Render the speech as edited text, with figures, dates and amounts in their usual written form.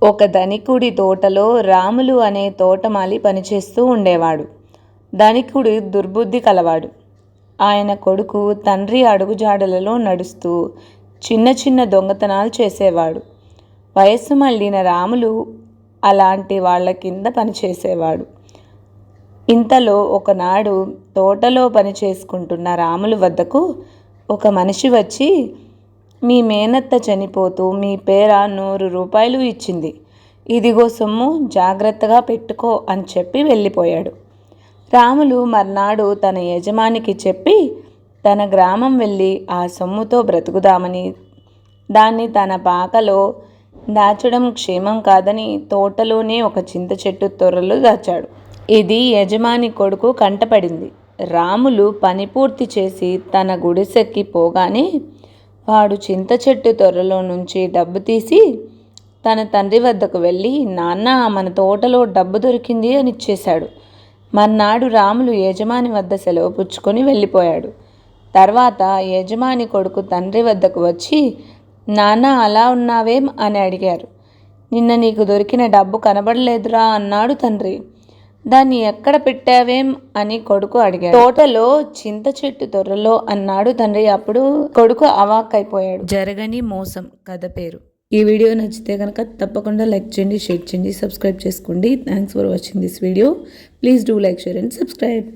ఒక ధనికుడి తోటలో రాములు అనే తోటమాలి పనిచేస్తూ ఉండేవాడు. ధనికుడు దుర్బుద్ధి కలవాడు. ఆయన కొడుకు తండ్రి అడుగుజాడలలో నడుస్తూ చిన్న చిన్న దొంగతనాలు చేసేవాడు. వయస్సు మళ్ళిన రాములు అలాంటి వాళ్ళ కింద పనిచేసేవాడు. ఇంతలో ఒకనాడు తోటలో పని చేసుకుంటున్న రాములు వద్దకు ఒక మనిషి వచ్చి, మీ మేనత్త చనిపోతూ మీ పేర 100 రూపాయలు ఇచ్చింది, ఇదిగో సొమ్ము, జాగ్రత్తగా పెట్టుకో అని చెప్పి వెళ్ళిపోయాడు. రాములు మర్నాడు తన యజమానికి చెప్పి తన గ్రామం వెళ్ళి ఆ సొమ్ముతో బ్రతుకుదామని, దాన్ని తన పాకలో దాచడం క్షేమం కాదని తోటలోనే ఒక చింత చెట్టు తొర్రలో దాచాడు. ఇది యజమాని కొడుకు కంటపడింది. రాములు పని పూర్తి చేసి తన గుడిసెకి పోగానే వాడు చింత చెట్టు తొర్రలో నుంచి డబ్బు తీసి తన తండ్రి వద్దకు వెళ్ళి, నాన్న, మన తోటలో డబ్బు దొరికింది అని ఇచ్చేశాడు. మర్నాడు రాములు యజమాని వద్ద సెలవు పుచ్చుకొని వెళ్ళిపోయాడు. తర్వాత యజమాని కొడుకు తండ్రి వద్దకు వచ్చి, నాన్న, అలా ఉన్నావేం అని అడిగారు. నిన్న నీకు దొరికిన డబ్బు కనబడలేదురా అన్నాడు తండ్రి. దాన్ని ఎక్కడ పెట్టావేం అని కొడుకు అడిగాడు. తోటలో చింత చెట్టు తొర్రలో అన్నాడు తండ్రి. అప్పుడు కొడుకు అవాక్కైపోయాడు. జరగని మోసం కథ పేరు. ఈ వీడియో నచ్చితే కనుక తప్పకుండా లైక్ చేయండి, షేర్ చేయండి, సబ్స్క్రైబ్ చేసుకోండి. Thanks for watching this video. Please do like, share and subscribe.